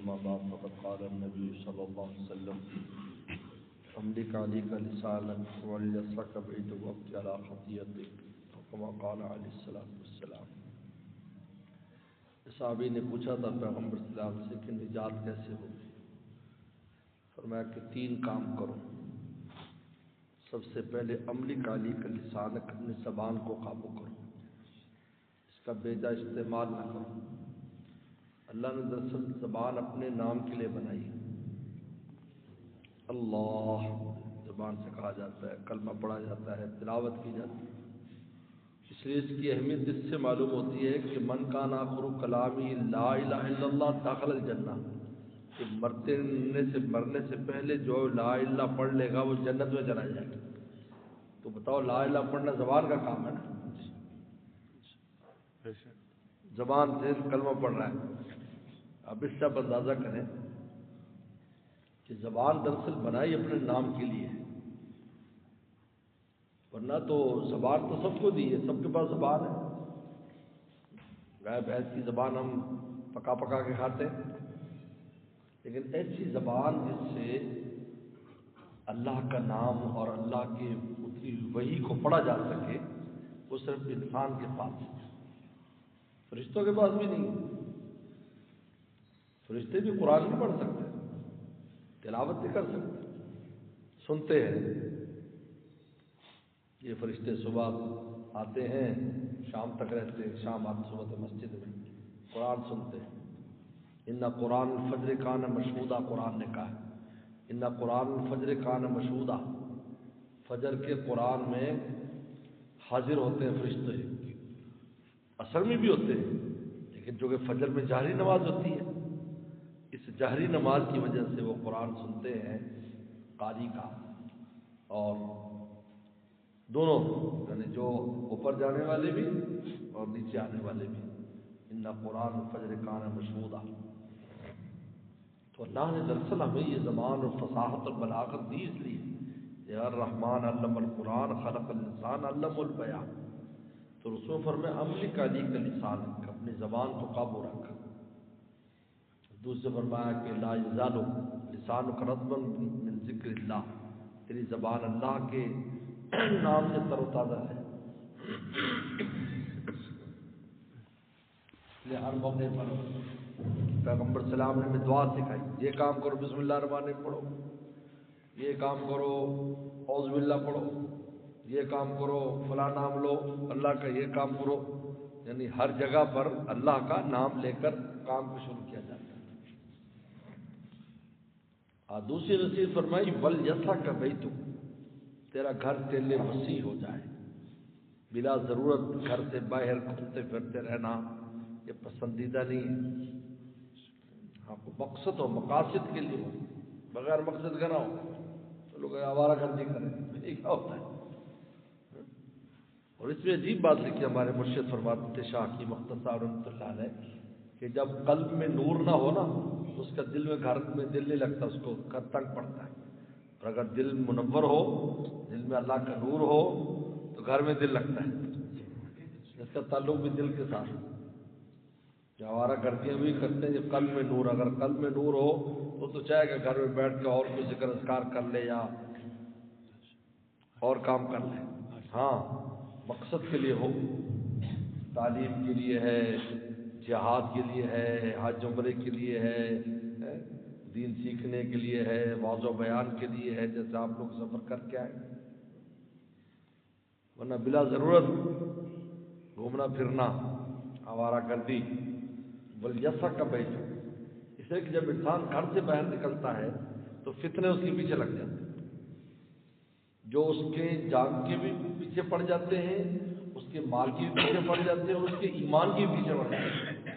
أما بعد فقد قال النبي صلى الله عليه وسلم أملك عليك لسانك وليسرك بيتك وابكي على خطيئتك كما قال عليه الصلاة والسلام۔ صحابی نے پوچھا تھا پیغمبر صلی اللہ علیہ وسلم سے کہ نجات کیسے ہوگی؟ فرمایا کہ 3 کام کرو۔ سب سے پہلے املک علیک لسانک، اپنی زبان کو قابو کرو، اس کا بیجا استعمال نہ کرو۔ اللہ نے دراصل زبان اپنے نام کے لیے بنائی۔ اللہ زبان سے کہا جاتا ہے، کلمہ پڑھا جاتا ہے، تلاوت کی جاتی ہے، اس لیے اس کی اہمیت اس سے معلوم ہوتی ہے کہ من کان آخر کلامی لا الہ الا اللہ داخل الجنہ، کہ مرنے سے پہلے جو لا الہ پڑھ لے گا وہ جنت میں چلا جائے گا۔ تو بتاؤ، لا الہ پڑھنا زبان کا کام ہے نا، زبان سے کلمہ پڑھ رہا ہے۔ اب اس سے آپ اندازہ کریں کہ زبان دراصل بنائی اپنے نام کے لیے، ورنہ تو زبان تو سب کو دی ہے، سب کے پاس زبان ہے۔ گائے بھینس کی زبان ہم پکا پکا کے کھاتے ہیں، لیکن ایسی زبان جس سے اللہ کا نام اور اللہ کی اتری وحی کو پڑھا جا سکے، وہ صرف انسان کے پاس ہے، فرشتوں کے پاس بھی نہیں۔ فرشتے بھی قرآن نہیں پڑھ سکتے، تلاوت نہیں کر سکتے، سنتے ہیں۔ یہ فرشتے صبح آتے ہیں، شام تک رہتے ہیں، شام آتے صبح تک مسجد میں قرآن سنتے ہیں۔ ان قرآن الفجر کان مشہودہ، قرآن نے کہا ہے ان قرآن الفجر کان مشہودہ، فجر کے قرآن میں حاضر ہوتے ہیں فرشتے، اثر میں بھی ہوتے ہیں، لیکن جو کہ فجر میں جہری نماز ہوتی ہے، اس جہری نماز کی وجہ سے وہ قرآن سنتے ہیں قاری کا، اور دونوں یعنی جو اوپر جانے والے بھی اور نیچے آنے والے بھی۔ ان قرآن الفجر کان مشہودہ۔ تو اللہ نے دراصل ہمیں یہ زبان اور فصاحت اور بلاغت دی اس لیے، یا الرحمن علم القرآن خلق الانسان علم البیان۔ تو رسول فرمائے املک علیک لسانک، اپنی زبان کو قابو رکھ۔ دوسرے فرمایا کہ لا یزال لسانک رطبا من ذکر اللہ، تیری زبان اللہ کے نام سے تر و تازہ ہے، یہ ہر موقع پر پیغمبر سلام نے ہمیں دعا سکھائی، یہ کام کرو بسم اللہ الرحمن الرحیم پڑھو، یہ کام کرو اعوذ باللہ پڑھو، یہ کام کرو فلاں نام لو اللہ کا، یہ کام کرو، یعنی ہر جگہ پر اللہ کا نام لے کر کام کو شروع کیا جاتا ہے۔ دوسری نصیحت فرمائی وَلْيَسْعَكَ بَيْتُكَ، تیرا گھر تیرے لیے وسیع ہو جائے، بلا ضرورت گھر سے باہر گھومتے پھرتے رہنا یہ پسندیدہ نہیں ہے۔ آپ کو مقصد ہو، مقاصد کے لیے ہو، بغیر مقصد کا نہ ہو تو لوگ آوارہ گردی کریں، یہ کیا ہوتا ہے؟ اور اس میں عجیب بات لکھی ہمارے مرشد فرماتے تھے شاہ کی مختصر رحمۃ اللہ علیہ کہ جب قلب میں نور نہ ہو نا تو اس کا دل میں گھر میں دل نہیں لگتا، اس کو گھر تنگ پڑتا ہے، اور اگر دل منور ہو، دل میں اللہ کا نور ہو تو گھر میں دل لگتا ہے۔ اس کا تعلق بھی دل کے ساتھ، جو آوارہ گردیاں بھی کرتے ہیں جب قلب میں نور، اگر قلب میں نور ہو تو چاہے کہ گھر میں بیٹھ کے اور کوئی ذکر اذکار کر لے یا اور کام کر لے، ہاں مقصد کے لیے ہو، تعلیم کے لیے ہے، جہاد کے لیے ہے، حج عمرے کے لیے ہے، دین سیکھنے کے لیے ہے، واعظ و بیان کے لیے ہے، جیسے آپ لوگ سفر کر کے آئے، ورنہ بلا ضرورت گھومنا پھرنا آوارہ گردی۔ وَلْيَسْعَكَ بَيْتُكَ، اس لیے کہ جب انسان گھر سے باہر نکلتا ہے تو فتنے اس کے پیچھے لگ جاتے ہیں، جو اس کے جان کے بھی پیچھے پڑ جاتے ہیں، اس کے مال کے بھی پیچھے پڑ جاتے ہیں، اور اس کے ایمان کے بھی پیچھے پڑ جاتے ہیں۔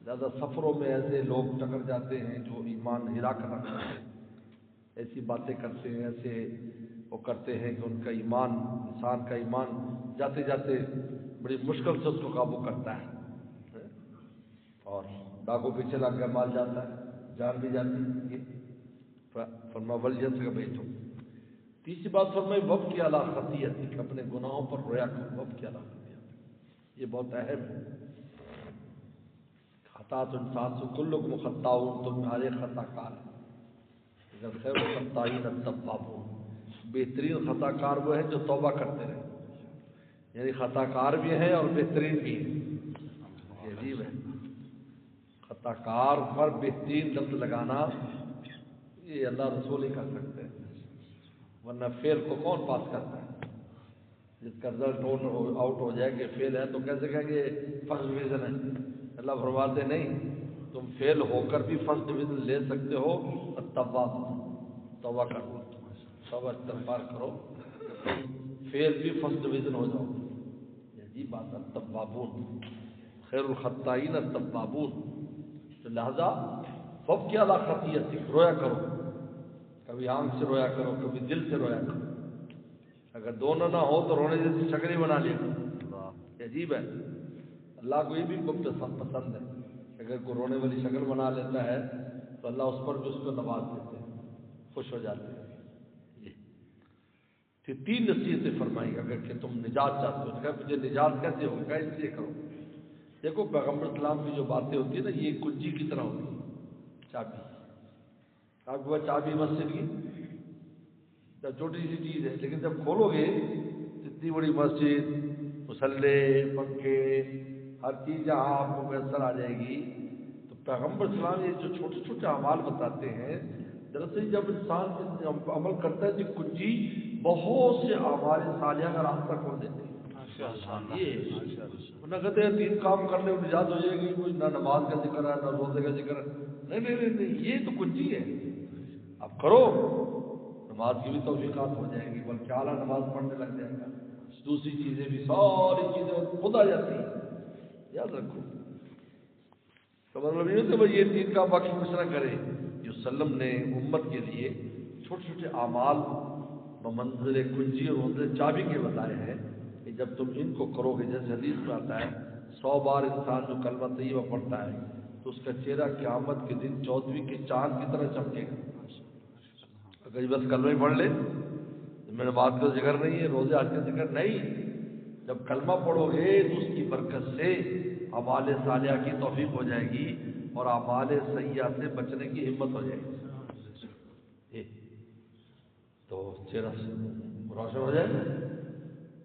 زیادہ سفروں میں ایسے لوگ ٹکر جاتے ہیں جو ایمان ہرا کر رکھتے ہیں، ایسی باتیں کرتے ہیں، ایسے وہ کرتے ہیں کہ ان کا ایمان، انسان کا ایمان جاتے جاتے بڑی مشکل سے اس کو قابو کرتا ہے، اور ڈاکو پیچھے لگ گیا، مال جاتا ہے، جان بھی جاتی ہے۔ فرمایا وَلْيَسْعَكَ بَيْتُكَ۔ تیسری بات فرمائی وَابْكِ عَلَىٰ خَطِيئَتِكَ، اپنے گناہوں پر رویا کرو، وَابْكِ عَلَىٰ خَطِيئَتِكَ، یہ بہت اہم ہے۔ خطا تو انسان سے کلکم خطاؤن، تم ہر ایک خطا کار ہے، لیکن خیر الخطائین التوابون، بہترین خطا کار وہ ہے جو توبہ کرتے رہے، یعنی خطا کار بھی ہیں اور بہترین بھی ہیں. یہ عجیب ہے، خطا کار پر بہترین لفظ لگانا یہ اللہ رسول ہی کر سکتے ہیں، ورنہ فیل کو کون پاس کرتا ہے؟ جس کا رزلٹ آؤٹ ہو جائے کہ فیل ہے تو کیسے کہیں گے فرسٹ ڈویژن ہے؟ اللہ فرماتے نہیں، تم فیل ہو کر بھی فرسٹ ڈویژن لے سکتے ہو. التواب، توبہ کرو، توبہ استغفار کرو، فیل بھی فرسٹ ڈویژن ہو جاؤ. یہ بات ہے التوابون، خیر الخطائین التوابون. تو لہذا فب کیا لا خطیئت، رویا کرو، کبھی آنکھ سے رویا کرو، کبھی دل سے رویا کرو. اگر دونوں نہ ہو تو رونے جیسی شکل ہی بنا لیا. یہ عجیب ہے، اللہ کو یہ بھی پسند ہے. اگر کوئی رونے والی شکل بنا لیتا ہے تو اللہ اس پر بھی اس کو نواز دیتے ہیں، خوش ہو جاتے ہیں. یہ تین نصیحتیں فرمائی اگر کہ تم نجات چاہتے ہو. کہ مجھے نجات کیسے ہوگی؟ کہ اس لیے کرو. دیکھو پیغمبر اسلام کی جو باتیں ہوتی ہیں نا، یہ کنجی کی طرح ہوتی ہے، چابی. آپ کو چابی مسجد کی چھوٹی سی چیز ہے، لیکن جب کھولو گے اتنی بڑی مسجد، مصلے، پنکھے، ہر چیز جہاں آپ کو میسر آ جائے گی. تو پیغمبر اسلام یہ جو چھوٹے چھوٹے اعمال بتاتے ہیں، دراصل جب انسان عمل کرتا ہے تو کنجی بہت سے اعمال صالحہ کا راستہ کھول دیتی ہے. یہ نہ کہتے ہیں 3 کام کرنے میں نجات ہو جائے گی، کوئی نہ نماز کا ذکر ہے نہ روزے کا ذکر ہے. نہیں، یہ تو کنجی ہے. اب کرو، نماز کی بھی توفیقات ہو جائیں گی، بلکہ اعلیٰ نماز پڑھنے لگ جائے گا. دوسری چیزیں بھی، ساری چیزیں خود آ جاتی ہیں. یاد رکھو، تو مطلب یہ کہ بھائی یہ 3 کام باقی کچھ نہ کرے. جو وسلم نے امت کے لیے چھوٹے چھوٹے اعمال بمنزل کنجی اور منزل چابی کے بتائے ہیں کہ جب تم ان کو کرو گے، جیسے حدیث میں آتا ہے 100 بار انسان جو کلمہ طیبہ پڑھتا ہے تو اس کا چہرہ قیامت کے دن 14ویں کے چاند کی طرح چمکے گا. اگر بس کلمہ ہی پڑھ لے، میں نے بات کا ذکر نہیں ہے، روزے حج کا ذکر نہیں. جب کلمہ پڑھو گے تو اس کی برکت سے اعمال صالحہ کی توفیق ہو جائے گی اور اعمال سیئہ سے بچنے کی ہمت ہو جائے گی. تو چہرہ روشن ہو جائے گا،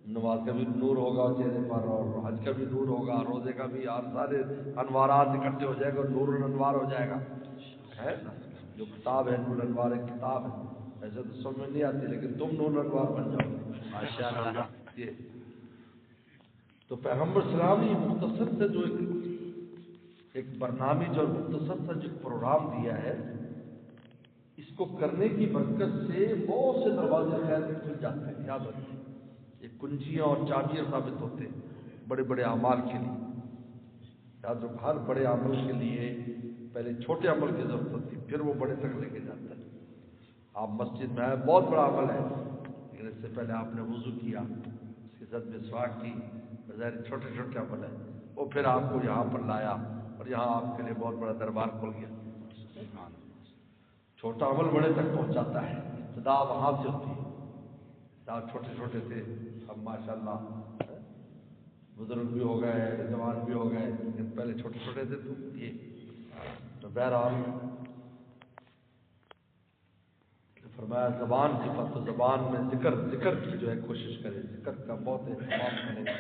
نماز کا بھی نور ہوگا چہرے پر، اور حج کا بھی نور ہوگا، روزے کا بھی، آپ سارے انوارات اکٹھے ہو جائے گا اور نور الانوار ہو جائے گا. ہے جو کتاب ہے نور الانوار ایک کتاب ہے، ایسے تو سمجھ میں نہیں آتی لیکن تم نور الانوار بن جاؤ ماشاءاللہ. یہ تو پیغمبر اسلام نے مختصر سے جو ایک برنامج اور مختصر سا جو پروگرام دیا ہے، اس کو کرنے کی برکت سے بہت سے دروازے خیر کے کھل جاتے ہیں. یاد رکھیں، یہ کنجیاں اور چابیاں ثابت ہوتے ہیں بڑے بڑے اعمال کے لیے. یاد رکھو، ہر بڑے عمل کے لیے پہلے چھوٹے عمل کی ضرورت ہوتی ہے، پھر وہ بڑے تک لے کے جاتا ہے. آپ مسجد میں آئے، بہت بڑا عمل ہے، لیکن اس سے پہلے آپ نے وضو کیا، اس کے ساتھ مسواک کی، بظاہر چھوٹے چھوٹے عمل ہیں، وہ پھر آپ کو یہاں پر لایا اور یہاں آپ کے لیے بہت بڑا دربار کھل گیا. چھوٹا عمل بڑے تک پہنچاتا ہے، ابتدا وہاں سے ہوتی ہے. آپ چھوٹے چھوٹے تھے، اب ماشاءاللہ بزرگ بھی ہو گئے، جوان بھی ہو گئے، لیکن پہلے چھوٹے چھوٹے تھے. تو یہ تو بہرحال فرمایا زبان کی بات، تو زبان میں ذکر کی جو ہے کوشش کرے، ذکر کا بہت اہتمام کرے،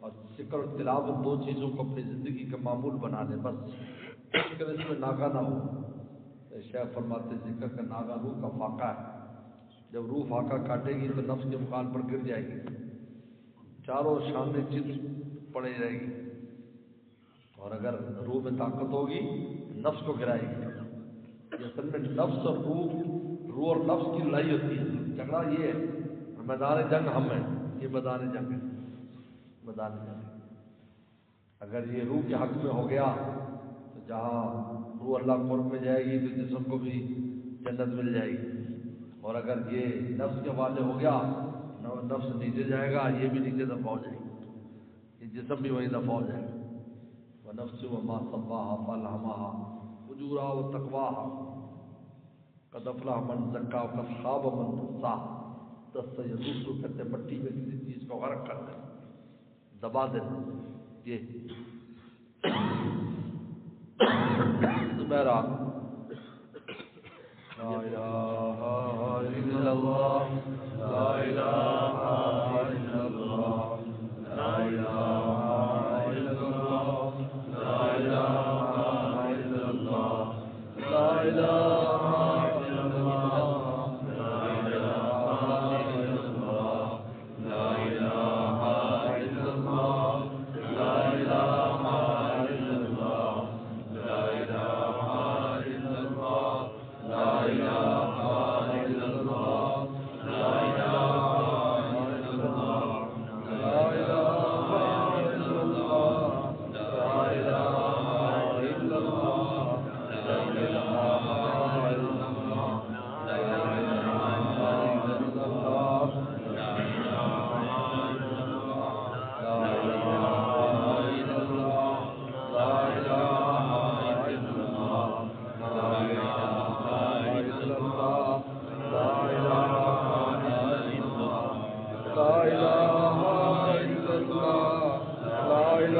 اور ذکر اور تلاوت 2 چیزوں کو اپنی زندگی کا معمول بنا لے. بس ذکر اس میں ناغہ نہ ہو. شیخ فرماتے ذکر کا ناغہ روح کا فاقہ ہے. جب روح فاقہ کاٹے گی تو نفس کے مقام پر گر جائے گی، چاروں شاندیں چت پڑے رہے گی، اور اگر روح میں طاقت ہوگی نفس کو گرائے گی. یہ اصل میں نفس اور روح اور نفس کی لڑائی ہوتی ہے. جھگڑا یہ ہے، میدان جنگ ہم ہیں، یہ میدان جنگ ہے. میدان جنگ اگر یہ روح کے حق میں ہو گیا تو جہاں روح اللہ قرب میں جائے گی تو جسم کو بھی جنت مل جائے گی. اور اگر یہ نفس کے حوالے ہو گیا، نفس نیچے جائے گا، یہ بھی نیچے دفع ہو جائے گی، یہ جسم بھی وہی دفع ہو جائے گا. وَنَفْسٍ وَمَا سَوَّاهَا فَأَلْهَمَهَا فُجُورَهَا وَتَقْوَاهَا قَدْ أَفْلَحَ مَنْ زَكَّاهَا وَقَدْ خَابَ مَنْ دَسَّاهَا. دس یدوس کو کہتے ہیں مٹی میں کسی چیز کو غرق کر دیں، دبا دیں. یہ بہرحال لا الہ الا اللہ لا الہ الا اللہ لا الہ الا اللہ لا الہ الا اللہ لا الہ الا اللہ لا الہ الا اللہ لا الہ الا اللہ لا الہ الا اللہ لا الہ الا اللہ لا الہ الا اللہ لا الہ الا اللہ لا الہ الا اللہ لا الہ الا اللہ لا الہ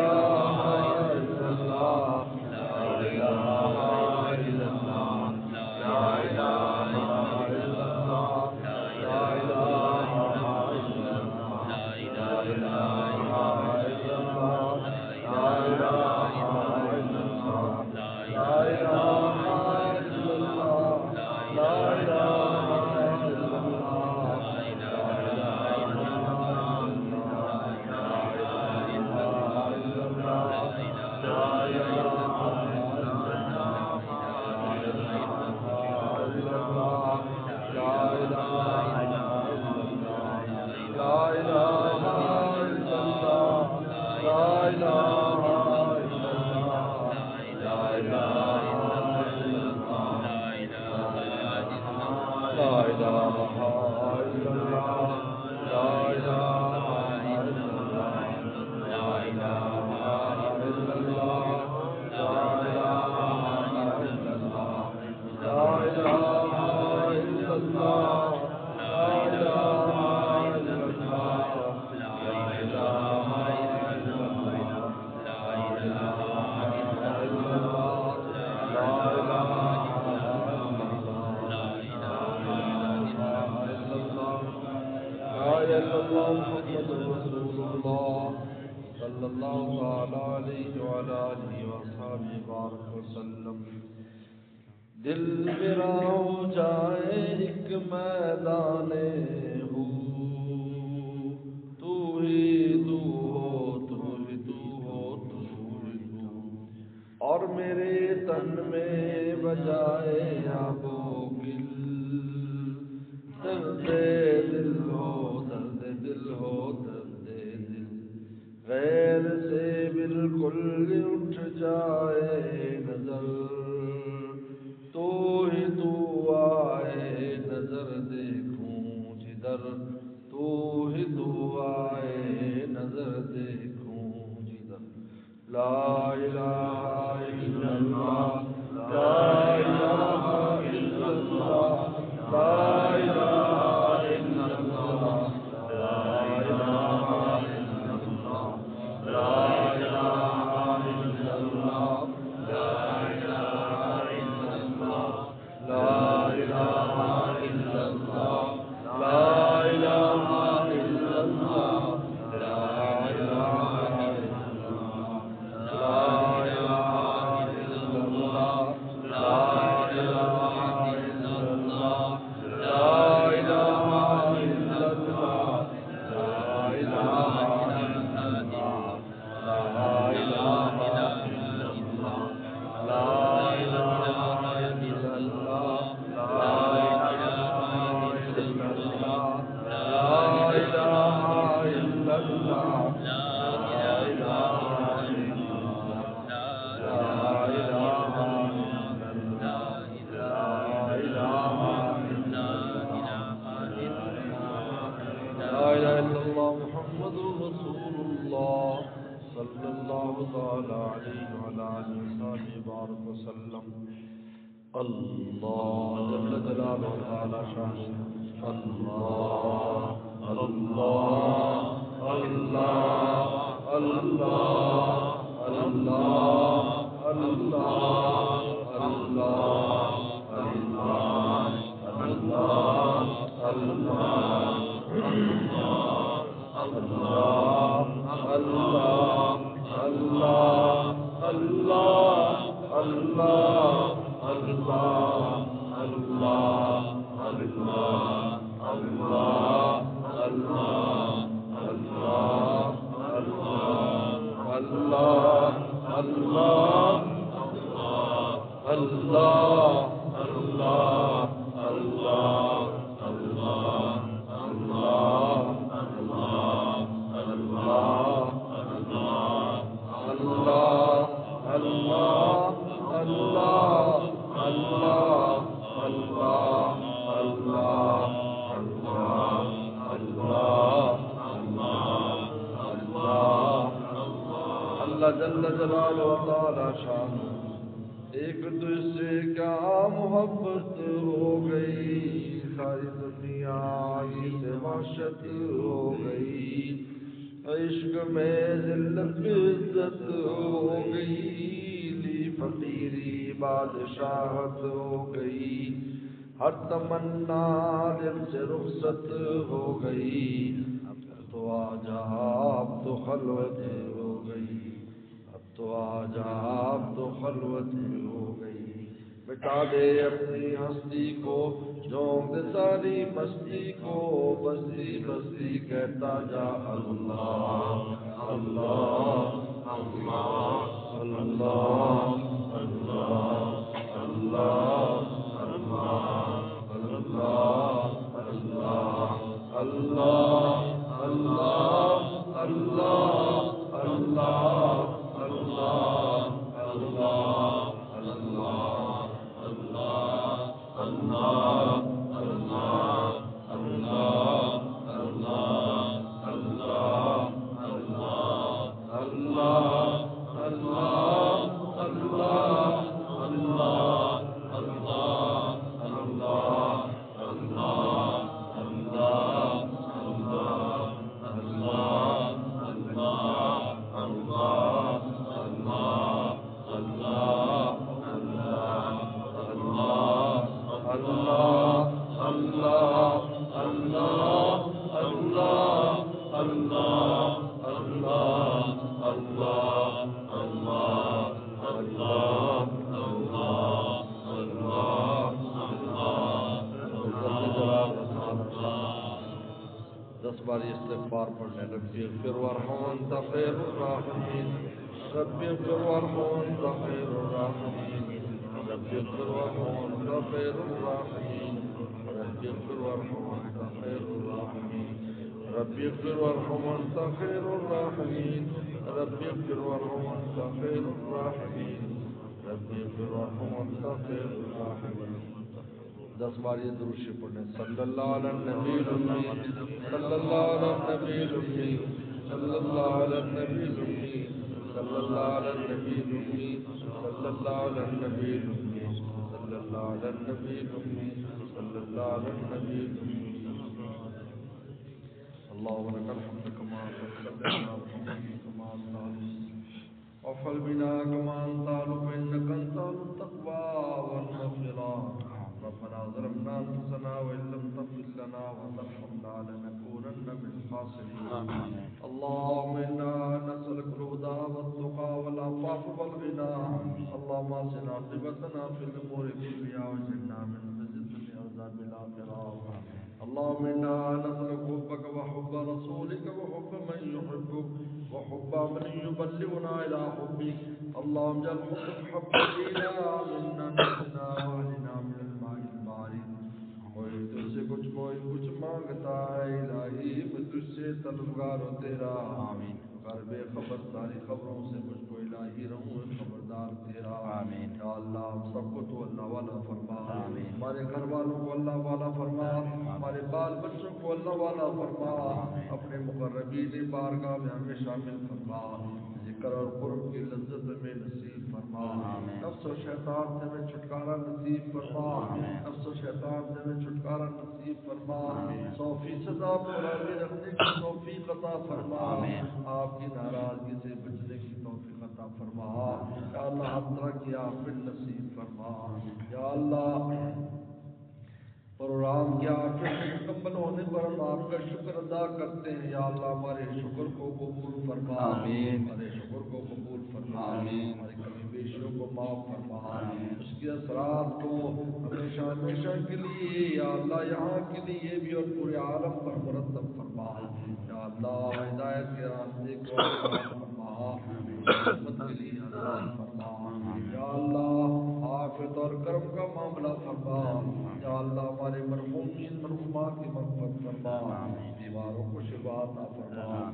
الا اللہ لا الہ الا اللہ لا دل میرا ہو جائے ایک میدان ہو تو ہی تو ہو تو ہی تو ہو تو ہی تو اور میرے تن میں بجائے آب و گل درد دل ہو درد دل ہو درد دل غیر سے بالکل اٹھ جائے نظر تو ہی تو آئے نظر دیکھوں جدھر تو ہی تو آئے نظر دیکھوں جدھر لا الہ الا اللہ لا الہ الا اللہ لا الہ الا اللہ لا الہ الا اللہ لا الہ الا اللہ لا الہ الا اللہ لا الہ الا اللہ لا الہ الا اللہ لا الہ الا اللہ لا الہ الا اللہ لا الہ الا اللہ لا الہ الا اللہ لا الہ الا اللہ لا الہ الا اللہ اللہ جل جلالہ تعالی شان اللہ اللہ اللہ اللہ اللہ جل جلالہ و تعالی شان ایک دوسرے کا محبت ہو گئی، ساری دنیا سے وحشت ہو گئی، عشق میں ذلت عزت ہو گئی، لی فقیری بادشاہت ہو گئی، ہر تمنا دل سے رخصت ہو گئی، اب تو آجا اب تو خلوت ہو گئی، تو آجا اب تو خلوت ہو گئی، مٹا دے اپنی ہستی کو، جھونک دے ساری مستی کو، بستی بستی کہتا جا اللہ اللہ اللہ اللہ اللہ اللہ اللہ اللہ اللہ اللہ اللہ اللہ باری استغفار پڑھنے ربی اغفر وارحم انت خیر الراحمین ربی اغفر وارحم انت خیر الراحمین ربی اغفر وارحم انت خیر الراحمین ربی اغفر وارحم انت خیر الراحمین ربی اغفر وارحم انت خیر الراحمین ربی اغفر وارحم انت خیر الراحمین ربی اغفر وارحم انت خیر الراحمین 10 بار یہ درود شریف پڑھیں صلی اللہ علی النبی الامی صلی اللہ علی النبی الامی صلی اللہ علی النبی الامی صلی اللہ علی النبی الامی صلی اللہ علی النبی الامی صلی اللہ علی النبی الامی صلی اللہ علی النبی الامی اللهم لك الحمد كما صليت على محمد كما صليت وفعل بنا كما انت انك انت التقوى والمغفرة ربنا ظلمنا انفسنا وان لم تغفر لنا وترحمنا لنكونن من الخاسرين اللهم انا نسالك الهدى والتقى والعفاف والغنى اللهم اصلح عاقبتنا في الامور كلها واجعلنا من خزي الدنيا وعذاب الاخره اللهم انا نسالك حبك وحب رسولك وحب من يحبك وحب من يبلغنا الى حبك اللهم اجعل حبك حبنا منا نفسنا واهلنا من الماء البارد کوئی تجھ سے کچھ مانگتا ہے الہی میں تجھ سے طلبگار ہو تیرا آمین کر بے خبر ساری خبروں سے مجھ کو الہی رہوں خبردار تیرا آمین یا اللہ ہم سب کو تو اللہ والا فرما آمین ہمارے گھر والوں کو اللہ والا فرما ہمارے بال بچوں کو اللہ والا فرما اپنے مقربین بارگاہ میں ہمیں شامل فرما ذکر اور قرب کی لذت میں نصیب فرما نفس و شیطان سے میں چھٹکارا نصیب فرما نفس و شیطان سے میں چھٹکارا نصیب فرما 100% آپ کو راضی رکھنے کی توفیق عطا فرما آپ کی ناراضگی سے بچنے کی توفیق عطا فرما یا اللہ ہر طرح کی عافیت نصیب فرما یا اللہ پروگرام کی آخر مکمل ہونے پر ہم آپ کا شکر ادا کرتے ہیں یا اللہ ہمارے شکر کو قبول فرما ہمارے شکر کو قبول فرما ہماری کمی بیشیوں کو معاف فرما اس کے اثرات کو ہمیشہ ہمیشہ کے لیے یا اللہ یہاں کے لیے بھی اور پورے عالم پر مرتب فرما یا اللہ ہدایت کے راستے کو فرما رحمت کے لیے آسان فرما یا اللہ عافیت اور کرم کا معاملہ فرما یا اللہ ہمارے مرحومین مرحومات کی مغفرت فرما بیماروں کو شفا عطا فرما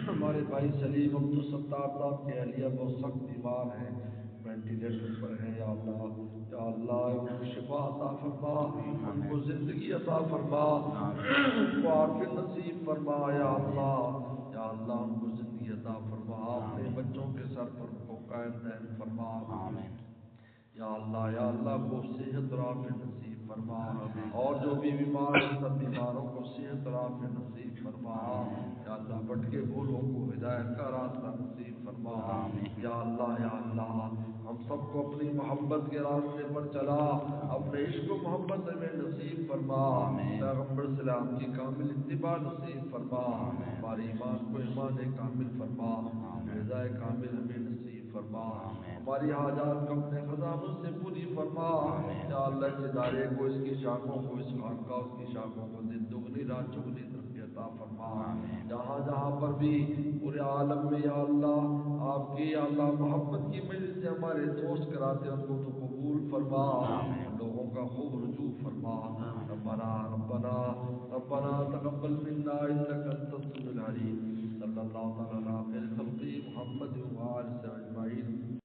ہمارے بھائی سلیم عبدالستار صاحب کے اہلیہ بہت سخت بیمار ہیں وینٹیلیٹر پر ہیں یا اللہ ان کو شفا عطا فرما ان کو زندگی عطا فرما ان کو عافیت نصیب فرما یا اللہ ان کو زندگی عطا فرما اپنے بچوں کے سر پر ان کو قائم دائم فرما یا اللہ کو صحت اور عافیت نصیب فرما اور جو بھی بیمار ہیں سب بیماروں کو صحت اور عافیت نصیب فرما یا اللہ بھٹکے بھولوں کو ہدایت کا راستہ نصیب فرما یا اللہ ہم سب کو اپنی محبت کے راستے پر چلا اپنے عشق و محبت میں نصیب فرما پیغمبر سلام کی کامل اتباع نصیب فرما ہمارے ایمان کو ایمان کامل فرما رضا کامل ہمیں نصیب فرما ہماری حاجات کو اپنے خزانوں سے پوری فرما یا اللہ اس ادارے کو اس کی شاخوں کو اس خانقاہ اس کی شاخوں کو دن دگنی رات چگنی ترقی عطا فرما جہاں جہاں پر بھی پورے عالم میں یا اللہ آپ کی یا اللہ محبت کی مجلس سے ہمارے دوست کراتے ان کو تو قبول فرما لوگوں کا خوب رجوع فرما ربنا تقبل منا انك انت السميع العليم صلی اللہ تعالی علی خیر خلقی محمد و آلہ اجمعین